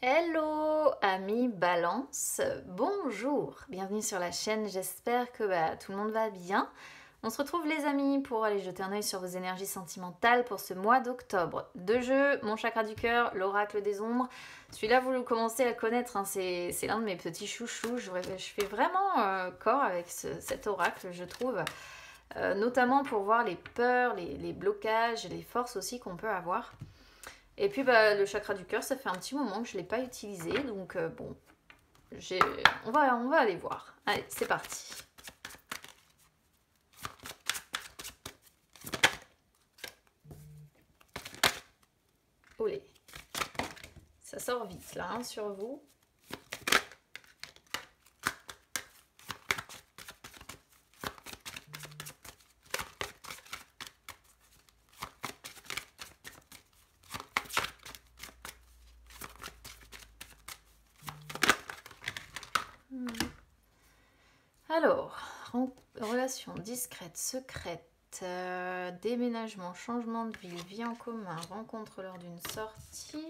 Hello amis Balance, bonjour, bienvenue sur la chaîne, j'espère que tout le monde va bien. On se retrouve les amis pour aller jeter un oeil sur vos énergies sentimentales pour ce mois d'octobre. Deux jeux, mon chakra du cœur, l'oracle des ombres. Celui-là vous le commencez à connaître, hein, c'est l'un de mes petits chouchous, je fais vraiment corps avec cet oracle je trouve. Notamment pour voir les peurs, les blocages, les forces aussi qu'on peut avoir. Et puis le chakra du cœur, ça fait un petit moment que je ne l'ai pas utilisé, donc bon, on va aller voir. Allez, c'est parti. Olé. Ça sort vite là, hein, sur vous. Alors, relation discrète, secrète, déménagement, changement de ville, vie en commun, rencontre lors d'une sortie.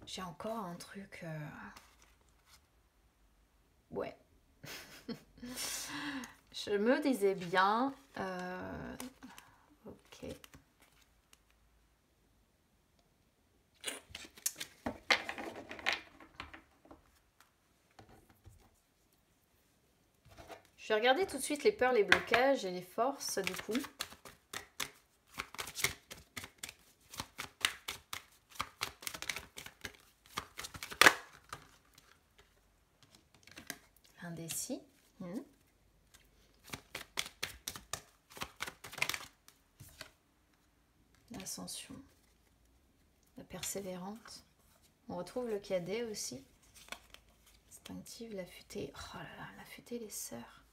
J'ai encore un truc... Ouais. Je me disais bien... Ok. Je vais regarder tout de suite les peurs, les blocages et les forces du coup. Indécis. L'ascension. La persévérante. On retrouve le cadet aussi. Instinctive, la futée. Oh là là, la futée, les sœurs.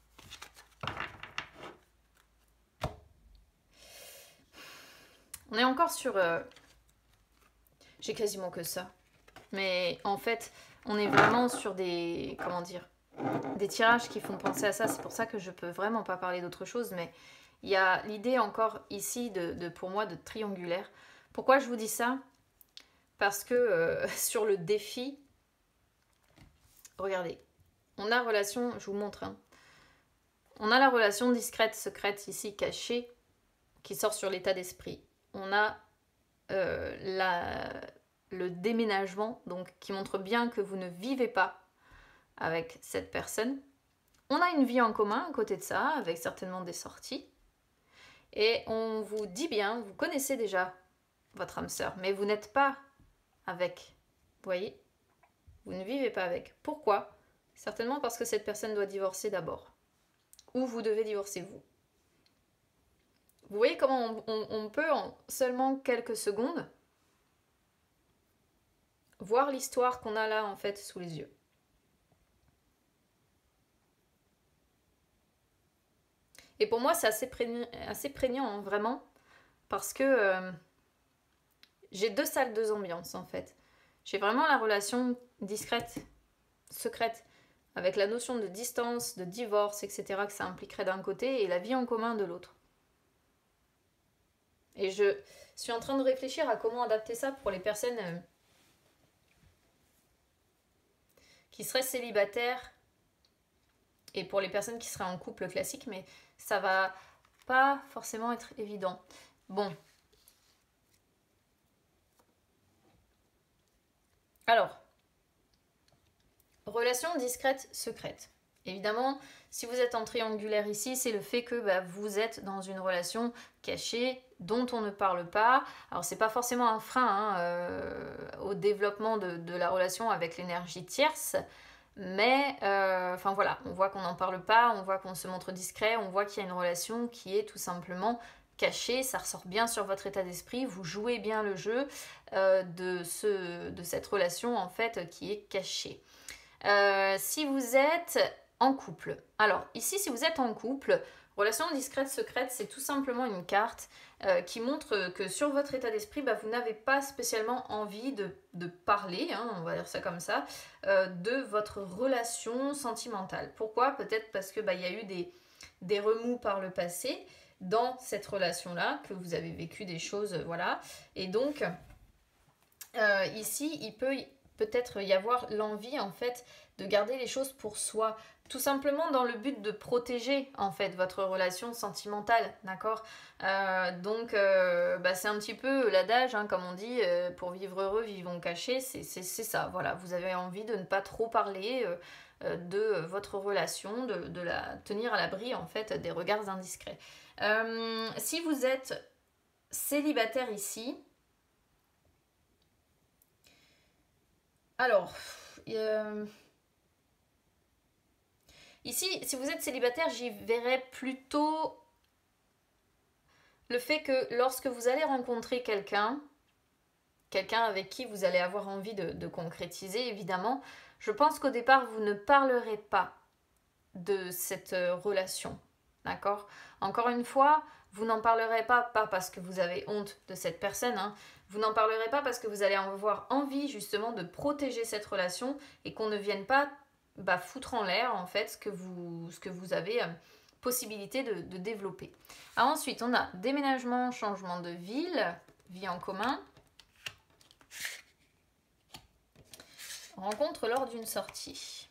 On est encore sur... J'ai quasiment que ça. Mais en fait, on est vraiment sur des... Comment dire ? Des tirages qui font penser à ça. C'est pour ça que je peux vraiment pas parler d'autre chose. Mais il y a l'idée encore ici, pour moi, de triangulaire. Pourquoi je vous dis ça ? Parce que sur le défi... Regardez. On a relation... Je vous montre, hein. On a la relation discrète, secrète, ici, cachée, qui sort sur l'état d'esprit. On a le déménagement, donc qui montre bien que vous ne vivez pas avec cette personne. On a une vie en commun à côté de ça, avec certainement des sorties. Et on vous dit bien, vous connaissez déjà votre âme sœur, mais vous n'êtes pas avec. Vous voyez ? Vous ne vivez pas avec. Pourquoi ? Certainement parce que cette personne doit divorcer d'abord. Ou vous devez divorcer vous. Vous voyez comment on peut en seulement quelques secondes voir l'histoire qu'on a là en fait sous les yeux. Et pour moi c'est assez prégnant hein, vraiment parce que j'ai deux salles, deux ambiances en fait. J'ai vraiment la relation discrète, secrète, avec la notion de distance, de divorce, etc. que ça impliquerait d'un côté et la vie en commun de l'autre. Et je suis en train de réfléchir à comment adapter ça pour les personnes qui seraient célibataires et pour les personnes qui seraient en couple classique, mais ça va pas forcément être évident. Bon. Alors, relation discrète, secrète. Évidemment, si vous êtes en triangulaire ici, c'est le fait que vous êtes dans une relation cachée, dont on ne parle pas. Alors, c'est pas forcément un frein au développement de la relation avec l'énergie tierce, mais enfin voilà, on voit qu'on n'en parle pas, on voit qu'on se montre discret, on voit qu'il y a une relation qui est tout simplement cachée, ça ressort bien sur votre état d'esprit, vous jouez bien le jeu de cette relation en fait qui est cachée. Si vous êtes en couple, alors ici si vous êtes en couple, relation discrète secrète, c'est tout simplement une carte qui montre que sur votre état d'esprit, vous n'avez pas spécialement envie de parler, hein, on va dire ça comme ça, de votre relation sentimentale. Pourquoi? Peut-être parce que y a eu des remous par le passé dans cette relation-là, que vous avez vécu des choses, voilà. Et donc, ici, il peut-être y avoir l'envie, en fait, de garder les choses pour soi, tout simplement dans le but de protéger en fait votre relation sentimentale, d'accord. Donc c'est un petit peu l'adage, hein, comme on dit, pour vivre heureux, vivons cachés, c'est ça, voilà, vous avez envie de ne pas trop parler de votre relation, de la tenir à l'abri en fait des regards indiscrets. Si vous êtes célibataire ici, alors... ici, si vous êtes célibataire, j'y verrais plutôt le fait que lorsque vous allez rencontrer quelqu'un avec qui vous allez avoir envie de concrétiser, évidemment, je pense qu'au départ, vous ne parlerez pas de cette relation, d'accord? Encore une fois, vous n'en parlerez pas parce que vous avez honte de cette personne, hein. Vous n'en parlerez pas parce que vous allez avoir envie justement de protéger cette relation et qu'on ne vienne pas foutre en l'air en fait ce que vous avez possibilité de développer. Alors ensuite, on a déménagement, changement de ville, vie en commun, rencontre lors d'une sortie.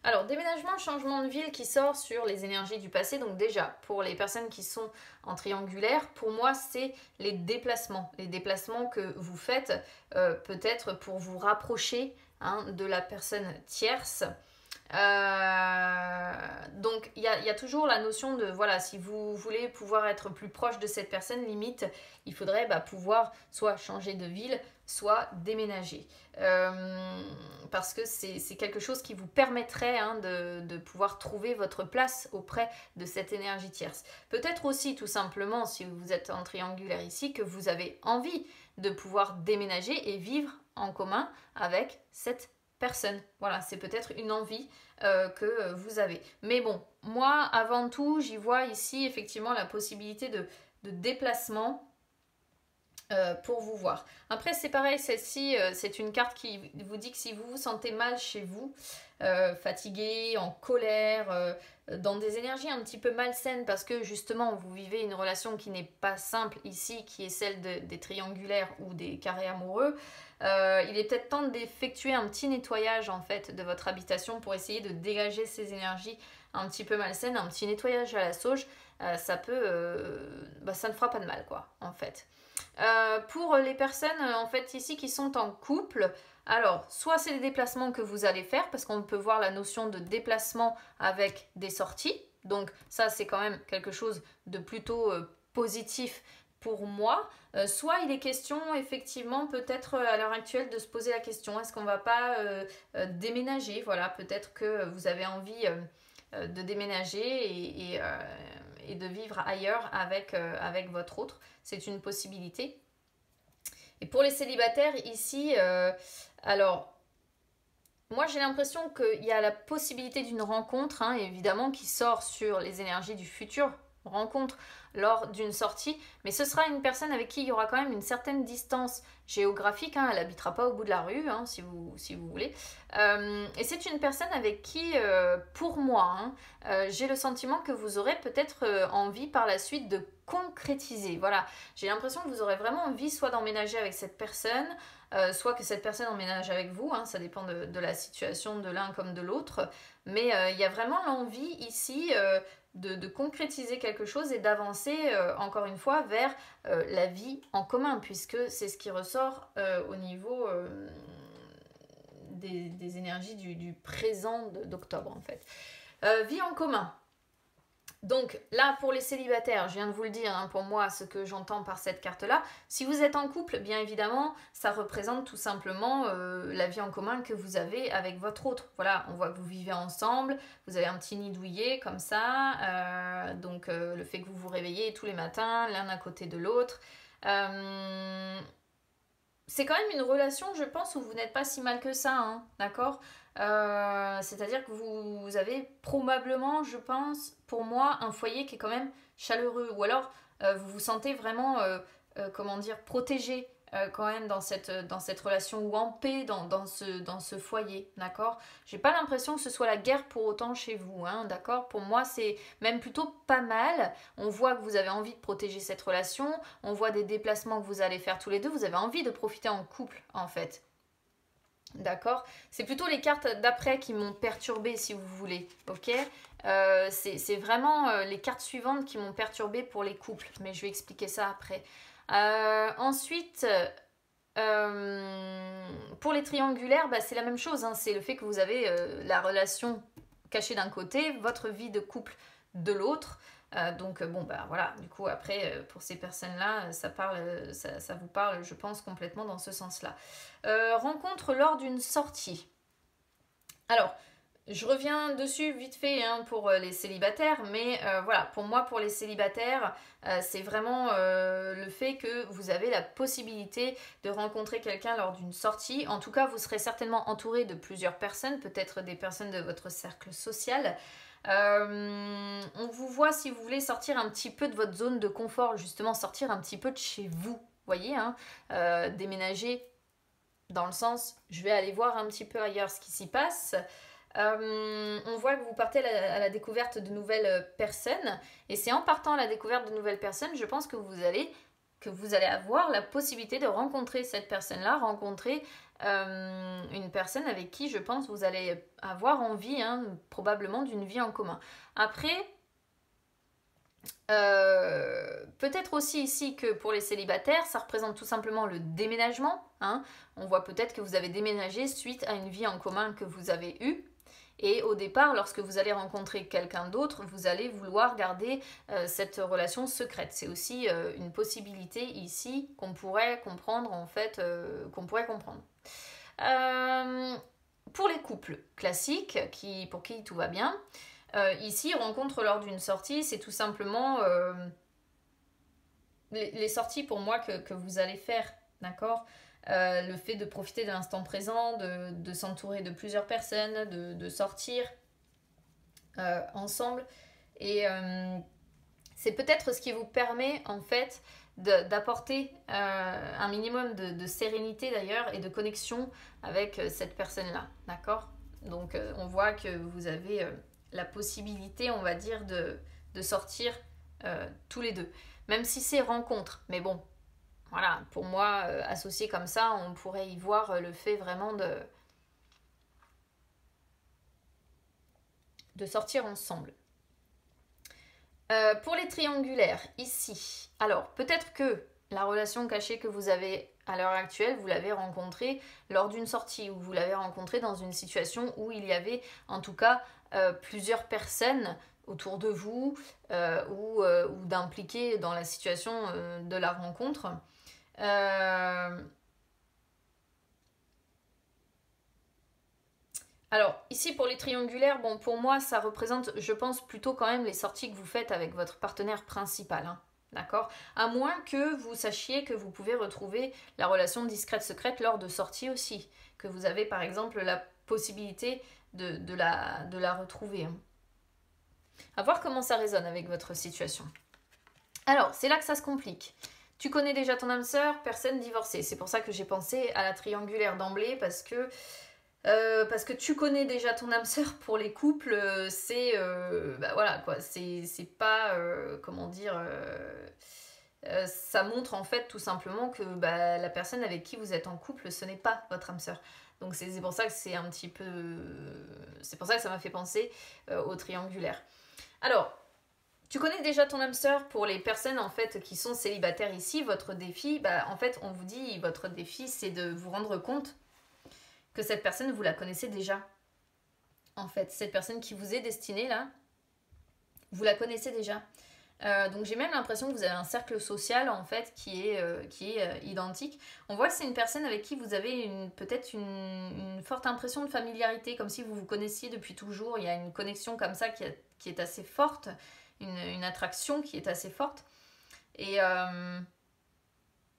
Alors, déménagement, changement de ville qui sort sur les énergies du passé. Donc déjà, pour les personnes qui sont en triangulaire, pour moi, c'est les déplacements. Les déplacements que vous faites peut-être pour vous rapprocher de la personne tierce. Donc il y a toujours la notion de, voilà, si vous voulez pouvoir être plus proche de cette personne, limite, il faudrait pouvoir soit changer de ville, soit déménager. Parce que c'est quelque chose qui vous permettrait de pouvoir trouver votre place auprès de cette énergie tierce. Peut-être aussi tout simplement, si vous êtes en triangulaire ici, que vous avez envie de pouvoir déménager et vivre en commun avec cette personne. Voilà, c'est peut-être une envie que vous avez. Mais bon, moi, avant tout, j'y vois ici effectivement la possibilité de déplacement pour vous voir. Après, c'est pareil, celle-ci, c'est une carte qui vous dit que si vous vous sentez mal chez vous, fatigué, en colère, dans des énergies un petit peu malsaines, parce que justement, vous vivez une relation qui n'est pas simple ici, qui est celle des triangulaires ou des carrés amoureux, il est peut-être temps d'effectuer un petit nettoyage en fait de votre habitation pour essayer de dégager ces énergies un petit peu malsaines, un petit nettoyage à la sauge, ça ne fera pas de mal quoi en fait. Pour les personnes en fait ici qui sont en couple, alors soit c'est des déplacements que vous allez faire parce qu'on peut voir la notion de déplacement avec des sorties, donc ça c'est quand même quelque chose de plutôt positif pour moi. Soit il est question effectivement peut-être à l'heure actuelle de se poser la question, est-ce qu'on va pas déménager, voilà, peut-être que vous avez envie de déménager et de vivre ailleurs avec votre autre, c'est une possibilité. Et pour les célibataires ici, alors moi j'ai l'impression qu'il y a la possibilité d'une rencontre, évidemment, qui sort sur les énergies du futur, rencontre lors d'une sortie, mais ce sera une personne avec qui il y aura quand même une certaine distance géographique, elle n'habitera pas au bout de la rue, si vous voulez, et c'est une personne avec qui, pour moi, j'ai le sentiment que vous aurez peut-être envie par la suite de concrétiser, voilà, j'ai l'impression que vous aurez vraiment envie soit d'emménager avec cette personne, soit que cette personne emménage avec vous, ça dépend de la situation de l'un comme de l'autre, mais il y a vraiment l'envie ici de concrétiser quelque chose et d'avancer encore une fois vers la vie en commun, puisque c'est ce qui ressort au niveau des énergies du présent d'octobre en fait. Vie en commun. Donc là, pour les célibataires, je viens de vous le dire, hein, pour moi, ce que j'entends par cette carte-là, si vous êtes en couple, bien évidemment, ça représente tout simplement la vie en commun que vous avez avec votre autre. Voilà, on voit que vous vivez ensemble, vous avez un petit nid douillet comme ça, donc le fait que vous vous réveillez tous les matins, l'un à côté de l'autre. C'est quand même une relation, je pense, où vous n'êtes pas si mal que ça, hein, d'accord. C'est-à-dire que vous avez probablement, je pense, pour moi, un foyer qui est quand même chaleureux. Ou alors, vous vous sentez vraiment, comment dire, protégé quand même dans cette relation ou en paix dans ce foyer, d'accord. J'ai pas l'impression que ce soit la guerre pour autant chez vous, hein, d'accord. Pour moi, c'est même plutôt pas mal. On voit que vous avez envie de protéger cette relation, on voit des déplacements que vous allez faire tous les deux, vous avez envie de profiter en couple, en fait. D'accord. C'est plutôt les cartes d'après qui m'ont perturbée, si vous voulez. Ok. C'est vraiment les cartes suivantes qui m'ont perturbée pour les couples. Mais je vais expliquer ça après. Ensuite, pour les triangulaires, bah, c'est la même chose. Hein. C'est le fait que vous avez la relation cachée d'un côté, votre vie de couple de l'autre. Donc bon bah voilà, du coup après pour ces personnes-là, ça vous parle, je pense, complètement dans ce sens-là. Rencontre lors d'une sortie. Alors, je reviens dessus vite fait hein, pour les célibataires, mais voilà, pour moi, pour les célibataires, c'est vraiment le fait que vous avez la possibilité de rencontrer quelqu'un lors d'une sortie. En tout cas, vous serez certainement entouré de plusieurs personnes, peut-être des personnes de votre cercle social. On vous voit si vous voulez sortir un petit peu de votre zone de confort, justement sortir un petit peu de chez vous, voyez, hein, déménager dans le sens je vais aller voir un petit peu ailleurs ce qui s'y passe. On voit que vous partez à la découverte de nouvelles personnes et c'est en partant à la découverte de nouvelles personnes, je pense que vous allez avoir la possibilité de rencontrer cette personne-là, rencontrer une personne avec qui je pense vous allez avoir envie, hein, probablement d'une vie en commun. Après, peut-être aussi ici que pour les célibataires, ça représente tout simplement le déménagement. Hein. On voit peut-être que vous avez déménagé suite à une vie en commun que vous avez eue. Et au départ, lorsque vous allez rencontrer quelqu'un d'autre, vous allez vouloir garder cette relation secrète. C'est aussi une possibilité ici qu'on pourrait comprendre en fait, qu'on pourrait comprendre. Pour les couples classiques, pour qui tout va bien, ici, rencontre lors d'une sortie, c'est tout simplement les sorties pour moi que vous allez faire, d'accord. Le fait de profiter de l'instant présent, de s'entourer de plusieurs personnes, de sortir ensemble. Et c'est peut-être ce qui vous permet en fait d'apporter un minimum de sérénité d'ailleurs et de connexion avec cette personne-là, d'accord. Donc on voit que vous avez la possibilité, on va dire, de sortir tous les deux. Même si c'est rencontre, mais bon, voilà, pour moi, associé comme ça, on pourrait y voir le fait vraiment de sortir ensemble. Pour les triangulaires, ici, alors peut-être que la relation cachée que vous avez à l'heure actuelle, vous l'avez rencontrée lors d'une sortie ou vous l'avez rencontrée dans une situation où il y avait en tout cas plusieurs personnes autour de vous ou d'impliquer dans la situation de la rencontre. Alors, ici pour les triangulaires, bon, pour moi, ça représente, je pense, plutôt quand même les sorties que vous faites avec votre partenaire principal. Hein, d'accord. À moins que vous sachiez que vous pouvez retrouver la relation discrète-secrète lors de sorties aussi. Que vous avez par exemple la possibilité de la retrouver. Hein. À voir comment ça résonne avec votre situation. Alors, c'est là que ça se complique. Tu connais déjà ton âme sœur, personne divorcée. C'est pour ça que j'ai pensé à la triangulaire d'emblée, parce que tu connais déjà ton âme sœur pour les couples, c'est bah voilà quoi, c'est pas comment dire, ça montre en fait tout simplement que bah, la personne avec qui vous êtes en couple, ce n'est pas votre âme sœur. Donc c'est pour ça que c'est un petit peu, c'est pour ça que ça m'a fait penser au triangulaire. Alors, tu connais déjà ton âme sœur pour les personnes en fait qui sont célibataires ici. Votre défi, bah en fait on vous dit votre défi c'est de vous rendre compte que cette personne vous la connaissez déjà. En fait, cette personne qui vous est destinée là, vous la connaissez déjà. Donc j'ai même l'impression que vous avez un cercle social en fait qui est identique. On voit que c'est une personne avec qui vous avez peut-être une forte impression de familiarité, comme si vous vous connaissiez depuis toujours. Il y a une connexion comme ça qui est assez forte, une attraction qui est assez forte. Et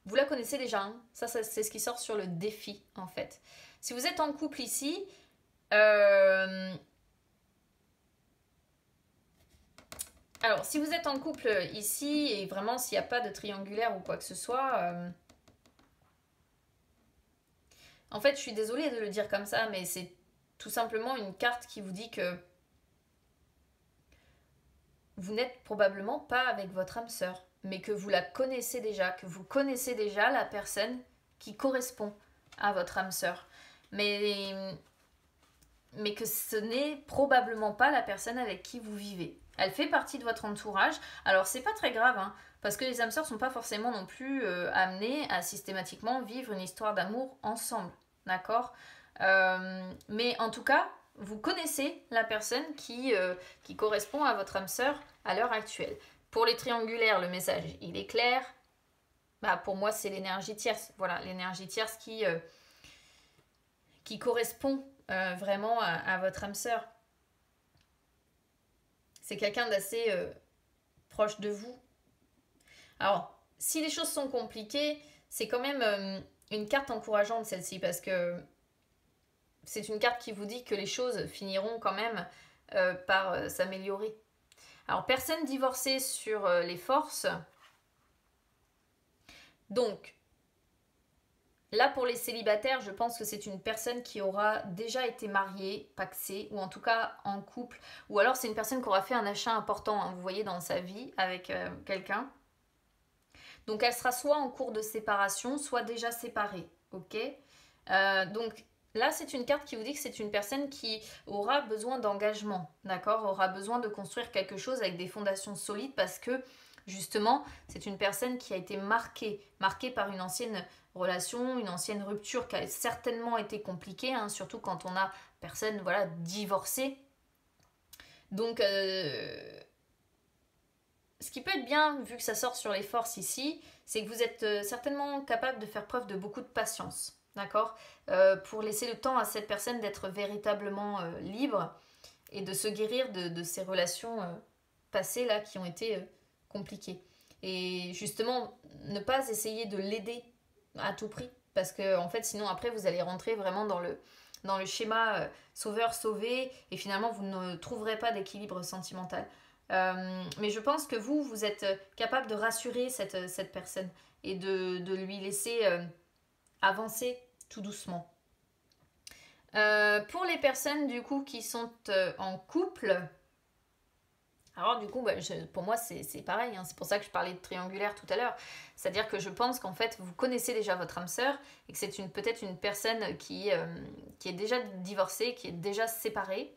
vous la connaissez déjà, hein. Ça c'est ce qui sort sur le défi en fait. Si vous êtes en couple ici, alors, si vous êtes en couple ici, et vraiment s'il n'y a pas de triangulaire ou quoi que ce soit, en fait, je suis désolée de le dire comme ça, mais c'est tout simplement une carte qui vous dit que vous n'êtes probablement pas avec votre âme sœur, mais que vous la connaissez déjà, que vous connaissez déjà la personne qui correspond à votre âme sœur. Mais que ce n'est probablement pas la personne avec qui vous vivez. Elle fait partie de votre entourage. Alors c'est pas très grave, hein, parce que les âmes sœurs sont pas forcément non plus amenées à systématiquement vivre une histoire d'amour ensemble, d'accord. Mais en tout cas, vous connaissez la personne qui correspond à votre âme sœur à l'heure actuelle. Pour les triangulaires, le message il est clair. Bah, pour moi, c'est l'énergie tierce. Voilà, l'énergie tierce qui correspond vraiment à votre âme sœur. C'est quelqu'un d'assez proche de vous. Alors, si les choses sont compliquées, c'est quand même une carte encourageante celle-ci, parce que c'est une carte qui vous dit que les choses finiront quand même par s'améliorer. Alors, personne divorcée sur les forces. Donc, là, pour les célibataires, je pense que c'est une personne qui aura déjà été mariée, pacsée, ou en tout cas en couple. Ou alors c'est une personne qui aura fait un achat important, hein, vous voyez, dans sa vie avec quelqu'un. Donc elle sera soit en cours de séparation, soit déjà séparée, ok. Donc là, c'est une carte qui vous dit que c'est une personne qui aura besoin d'engagement, d'accord, aura besoin de construire quelque chose avec des fondations solides, parce que justement, c'est une personne qui a été marquée par une ancienne relation, une ancienne rupture qui a certainement été compliquée, hein, surtout quand on a personne, voilà, divorcée. Donc, ce qui peut être bien, vu que ça sort sur les forces ici, c'est que vous êtes certainement capable de faire preuve de beaucoup de patience, d'accord, pour laisser le temps à cette personne d'être véritablement libre et de se guérir de ces relations passées là qui ont été compliquées. Et justement, ne pas essayer de l'aider à tout prix, parce que en fait sinon après vous allez rentrer vraiment dans le schéma sauveur-sauvé, et finalement vous ne trouverez pas d'équilibre sentimental. Mais je pense que vous êtes capable de rassurer cette personne et de lui laisser avancer tout doucement. Pour les personnes du coup qui sont en couple, alors du coup, bah, pour moi c'est pareil, hein. C'est pour ça que je parlais de triangulaire tout à l'heure. C'est-à-dire que je pense qu'en fait vous connaissez déjà votre âme sœur, et que c'est peut-être une personne qui est déjà divorcée, qui est déjà séparée.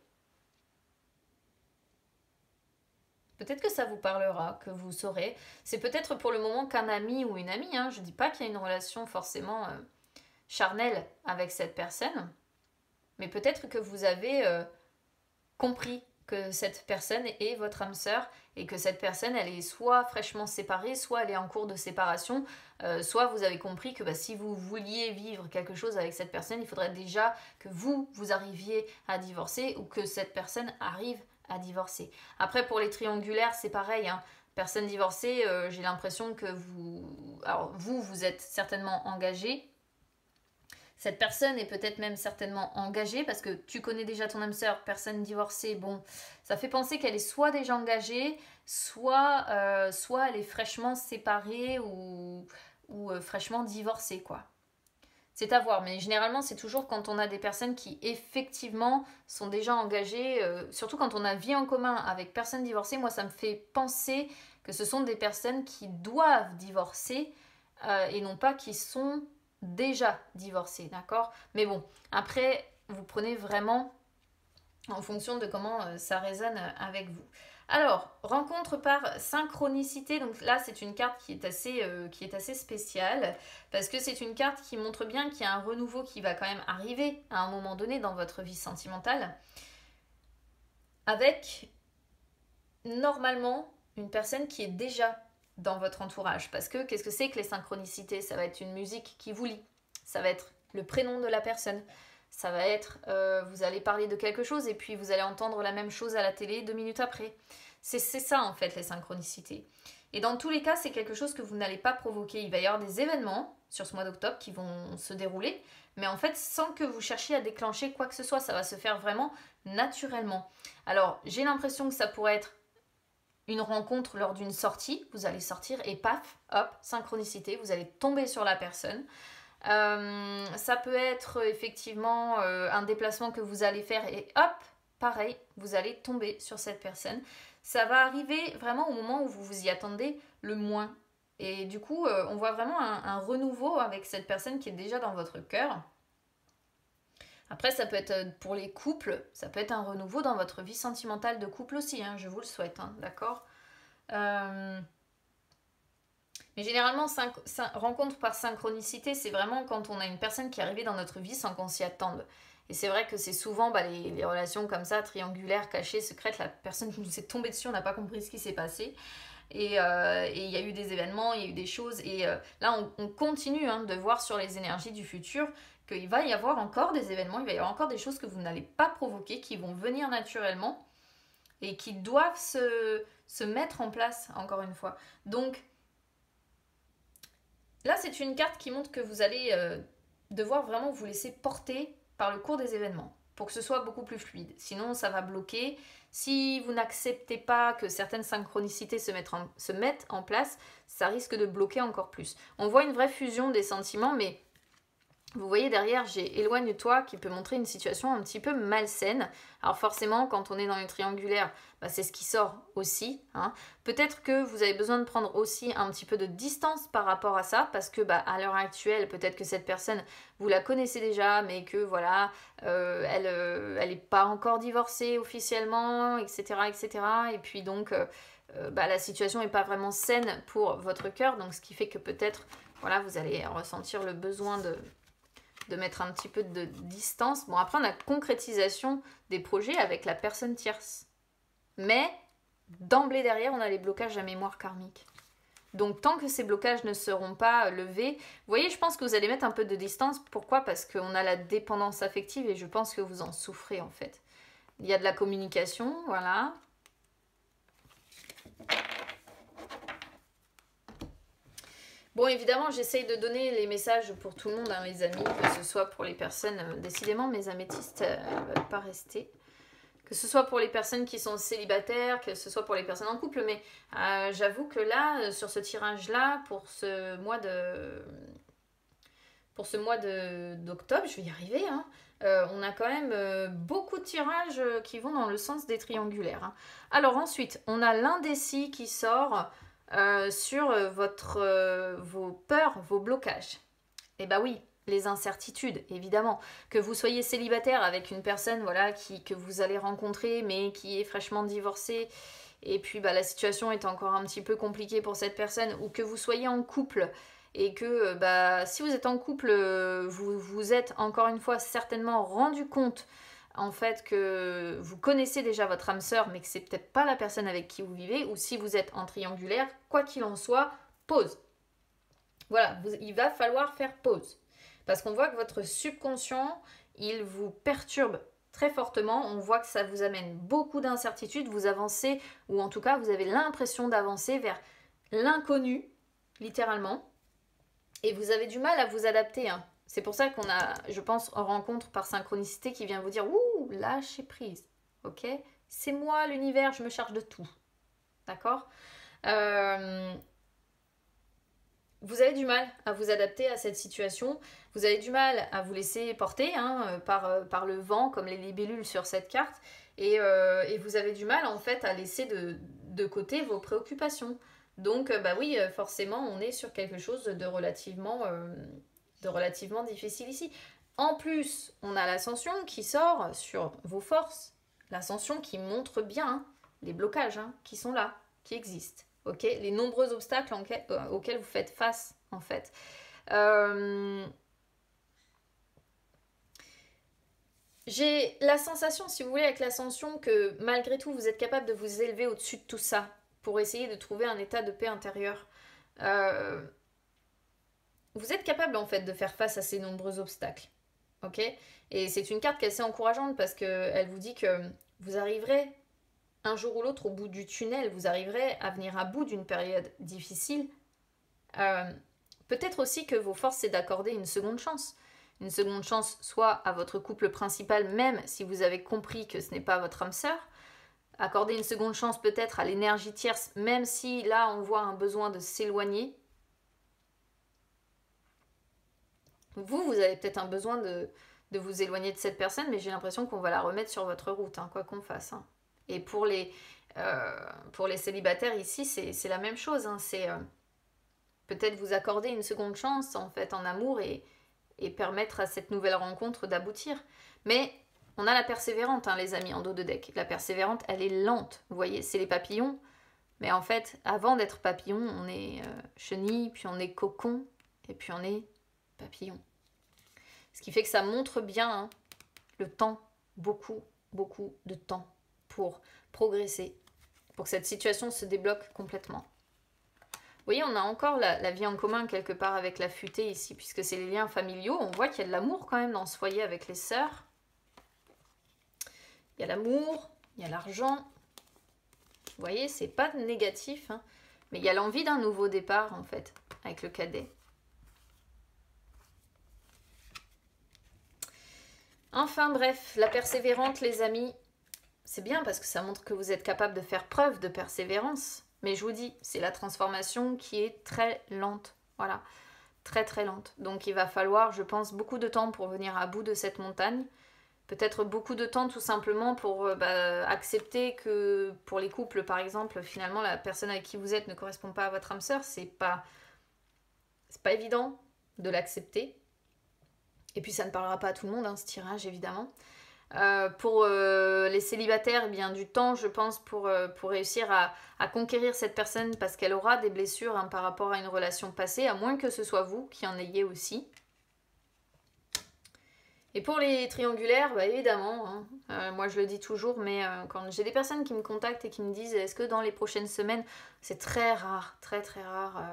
Peut-être que ça vous parlera, que vous saurez. C'est peut-être pour le moment qu'un ami ou une amie, hein. Je ne dis pas qu'il y a une relation forcément charnelle avec cette personne, mais peut-être que vous avez compris que cette personne est votre âme sœur, et que cette personne elle est soit fraîchement séparée, soit elle est en cours de séparation, soit vous avez compris que si vous vouliez vivre quelque chose avec cette personne, il faudrait déjà que vous arriviez à divorcer, ou que cette personne arrive à divorcer. Après pour les triangulaires c'est pareil, hein. Personne divorcée, j'ai l'impression que vous êtes certainement engagé. Cette personne est peut-être même certainement engagée, parce que tu connais déjà ton âme sœur, personne divorcée, bon, ça fait penser qu'elle est soit déjà engagée, soit elle est fraîchement séparée ou fraîchement divorcée, quoi. C'est à voir, mais généralement c'est toujours quand on a des personnes qui effectivement sont déjà engagées, surtout quand on a vie en commun avec personne divorcée, moi ça me fait penser que ce sont des personnes qui doivent divorcer et non pas qui sont déjà divorcés, d'accord. Mais bon, après, vous prenez vraiment en fonction de comment ça résonne avec vous. Alors, rencontre par synchronicité, donc là c'est une carte qui est assez spéciale, parce que c'est une carte qui montre bien qu'il y a un renouveau qui va quand même arriver à un moment donné dans votre vie sentimentale, avec normalement une personne qui est déjà dans votre entourage. Parce que qu'est-ce que c'est que les synchronicités? Ça va être une musique qui vous lie. Ça va être le prénom de la personne. Ça va être, vous allez parler de quelque chose et puis vous allez entendre la même chose à la télé 2 minutes après. C'est ça en fait les synchronicités. Et dans tous les cas, c'est quelque chose que vous n'allez pas provoquer. Il va y avoir des événements sur ce mois d'octobre qui vont se dérouler, mais en fait sans que vous cherchiez à déclencher quoi que ce soit, ça va se faire vraiment naturellement. Alors j'ai l'impression que ça pourrait être une rencontre lors d'une sortie, vous allez sortir et paf, hop, synchronicité, vous allez tomber sur la personne. Ça peut être effectivement un déplacement que vous allez faire et hop, pareil, vous allez tomber sur cette personne. Ça va arriver vraiment au moment où vous vous y attendez le moins. Et du coup, on voit vraiment un renouveau avec cette personne qui est déjà dans votre cœur. Après, ça peut être pour les couples, ça peut être un renouveau dans votre vie sentimentale de couple aussi, hein, je vous le souhaite, hein, d'accord. Mais généralement, rencontre par synchronicité, c'est vraiment quand on a une personne qui est arrivée dans notre vie sans qu'on s'y attende. Et c'est vrai que c'est souvent les relations comme ça, triangulaires, cachées, secrètes, la personne qui nous est tombée dessus, on n'a pas compris ce qui s'est passé. Et il y a eu des événements, il y a eu des choses. Et là, on continue de voir sur les énergies du futur qu'il va y avoir encore des événements, il va y avoir encore des choses que vous n'allez pas provoquer, qui vont venir naturellement et qui doivent se mettre en place, encore une fois. Donc, là, c'est une carte qui montre que vous allez devoir vraiment vous laisser porter par le cours des événements pour que ce soit beaucoup plus fluide. Sinon, ça va bloquer. Si vous n'acceptez pas que certaines synchronicités se mettent en place, ça risque de bloquer encore plus. On voit une vraie fusion des sentiments, mais vous voyez derrière, j'ai éloigne-toi qui peut montrer une situation un petit peu malsaine. Alors forcément, quand on est dans le triangulaire, c'est ce qui sort aussi. Hein. Peut-être que vous avez besoin de prendre aussi un petit peu de distance par rapport à ça, parce que à l'heure actuelle, peut-être que cette personne, vous la connaissez déjà, mais que voilà, elle n'est pas encore divorcée officiellement, etc., etc. Et puis donc, la situation n'est pas vraiment saine pour votre cœur, donc ce qui fait que peut-être, voilà, vous allez ressentir le besoin de mettre un petit peu de distance. Bon, après, on a concrétisation des projets avec la personne tierce. Mais, d'emblée derrière, on a les blocages à mémoire karmique. Donc, tant que ces blocages ne seront pas levés, vous voyez, je pense que vous allez mettre un peu de distance. Pourquoi? Parce qu'on a la dépendance affective et je pense que vous en souffrez, en fait. Il y a de la communication, voilà. Bon, évidemment, j'essaye de donner les messages pour tout le monde, les amis, que ce soit pour les personnes... décidément, mes améthystes ne veulent pas rester. Que ce soit pour les personnes qui sont célibataires, que ce soit pour les personnes en couple. Mais j'avoue que là, sur ce tirage-là, pour ce mois d'octobre, je vais y arriver, hein, on a quand même beaucoup de tirages qui vont dans le sens des triangulaires. Hein. Alors ensuite, on a l'indécis qui sort... sur vos peurs, vos blocages. Et oui, les incertitudes, évidemment. Que vous soyez célibataire avec une personne voilà, que vous allez rencontrer, mais qui est fraîchement divorcée, et puis la situation est encore un petit peu compliquée pour cette personne, ou que vous soyez en couple, et que si vous êtes en couple, vous vous êtes encore une fois certainement rendu compte en fait que vous connaissez déjà votre âme sœur mais que c'est peut-être pas la personne avec qui vous vivez, ou si vous êtes en triangulaire, quoi qu'il en soit, pause. Voilà, il va falloir faire pause. Parce qu'on voit que votre subconscient, il vous perturbe très fortement, on voit que ça vous amène beaucoup d'incertitudes, vous avancez, ou en tout cas vous avez l'impression d'avancer vers l'inconnu, littéralement, et vous avez du mal à vous adapter, hein. C'est pour ça qu'on a, je pense, en rencontre par synchronicité qui vient vous dire « Ouh, lâchez prise, ok? C'est moi, l'univers, je me charge de tout. » D'accord? Vous avez du mal à vous adapter à cette situation. Vous avez du mal à vous laisser porter par le vent, comme les libellules sur cette carte. Et vous avez du mal, en fait, à laisser de côté vos préoccupations. Donc, oui, forcément, on est sur quelque chose de relativement difficile ici. En plus, on a l'ascension qui sort sur vos forces. L'ascension qui montre bien les blocages qui sont là, qui existent. Okay, les nombreux obstacles auxquels vous faites face, en fait. J'ai la sensation, si vous voulez, avec l'ascension, que malgré tout, vous êtes capable de vous élever au-dessus de tout ça pour essayer de trouver un état de paix intérieure. Euh, vous êtes capable en fait de faire face à ces nombreux obstacles. Ok. Et c'est une carte qui est assez encourageante parce qu'elle vous dit que vous arriverez un jour ou l'autre au bout du tunnel, vous arriverez à venir à bout d'une période difficile. Euh, Peut-être aussi que vos forces, c'est d'accorder une seconde chance. Une seconde chance soit à votre couple principal, même si vous avez compris que ce n'est pas votre âme sœur. Accorder une seconde chance peut-être à l'énergie tierce, même si là on voit un besoin de s'éloigner. Vous avez peut-être un besoin de vous éloigner de cette personne, mais j'ai l'impression qu'on va la remettre sur votre route, hein, quoi qu'on fasse. Hein. Et pour les célibataires ici, c'est la même chose. Hein, c'est peut-être vous accorder une seconde chance en fait en amour et permettre à cette nouvelle rencontre d'aboutir. Mais on a la persévérante, hein, les amis, en dos de deck. La persévérante, elle est lente. Vous voyez, c'est les papillons. Mais en fait, avant d'être papillon, on est chenille, puis on est cocon, et puis on est papillon. Ce qui fait que ça montre bien hein, le temps, beaucoup, beaucoup de temps pour progresser, pour que cette situation se débloque complètement. Vous voyez, on a encore la vie en commun quelque part avec la futée ici, puisque c'est les liens familiaux. On voit qu'il y a de l'amour quand même dans ce foyer avec les sœurs. Il y a l'amour, il y a l'argent. Vous voyez, c'est pas négatif, hein, mais il y a l'envie d'un nouveau départ en fait, avec le cadet. Enfin bref, la persévérante les amis, c'est bien parce que ça montre que vous êtes capable de faire preuve de persévérance. Mais je vous dis, c'est la transformation qui est très lente. Voilà, très très lente. Donc il va falloir, je pense, beaucoup de temps pour venir à bout de cette montagne. Peut-être beaucoup de temps tout simplement pour accepter que pour les couples par exemple, finalement la personne avec qui vous êtes ne correspond pas à votre âme sœur. C'est pas évident de l'accepter. Et puis ça ne parlera pas à tout le monde, hein, ce tirage évidemment. Pour les célibataires, eh bien, du temps, je pense, pour réussir à conquérir cette personne parce qu'elle aura des blessures hein, par rapport à une relation passée, à moins que ce soit vous qui en ayez aussi. Et pour les triangulaires, bah, évidemment, hein, moi je le dis toujours, mais quand j'ai des personnes qui me contactent et qui me disent est-ce que dans les prochaines semaines, c'est très rare, très très rare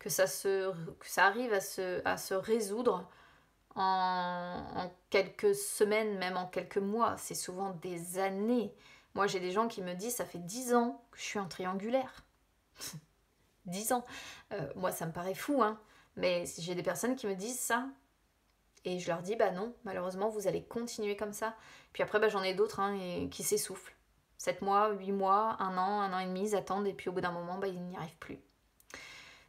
que ça arrive à se résoudre en quelques semaines, même en quelques mois. C'est souvent des années. Moi, j'ai des gens qui me disent, ça fait 10 ans que je suis en triangulaire. 10 ans. Moi, ça me paraît fou, hein. Mais j'ai des personnes qui me disent ça. Et je leur dis, bah non, malheureusement, vous allez continuer comme ça. Puis après, bah, j'en ai d'autres hein, qui s'essoufflent. 7 mois, 8 mois, 1 an et demi, ils attendent. Et puis au bout d'un moment, bah, ils n'y arrivent plus.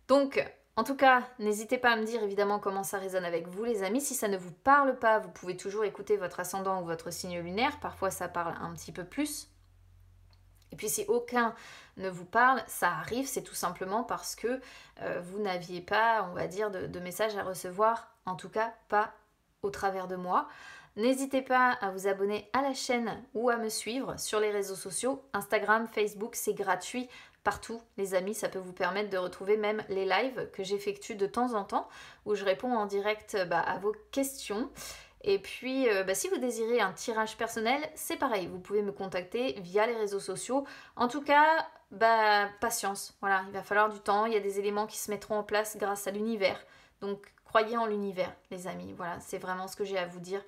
Donc, en tout cas, n'hésitez pas à me dire évidemment comment ça résonne avec vous les amis. Si ça ne vous parle pas, vous pouvez toujours écouter votre ascendant ou votre signe lunaire. Parfois ça parle un petit peu plus. Et puis si aucun ne vous parle, ça arrive, c'est tout simplement parce que vous n'aviez pas, on va dire, de messages à recevoir. En tout cas, pas au travers de moi. N'hésitez pas à vous abonner à la chaîne ou à me suivre sur les réseaux sociaux. Instagram, Facebook, c'est gratuit. Partout, les amis, ça peut vous permettre de retrouver même les lives que j'effectue de temps en temps, où je réponds en direct à vos questions. Et puis, si vous désirez un tirage personnel, c'est pareil, vous pouvez me contacter via les réseaux sociaux. En tout cas, patience, voilà, il va falloir du temps, il y a des éléments qui se mettront en place grâce à l'univers. Donc, croyez en l'univers, les amis, voilà, c'est vraiment ce que j'ai à vous dire.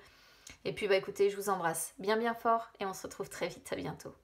Et puis, écoutez, je vous embrasse bien bien fort et on se retrouve très vite, à bientôt.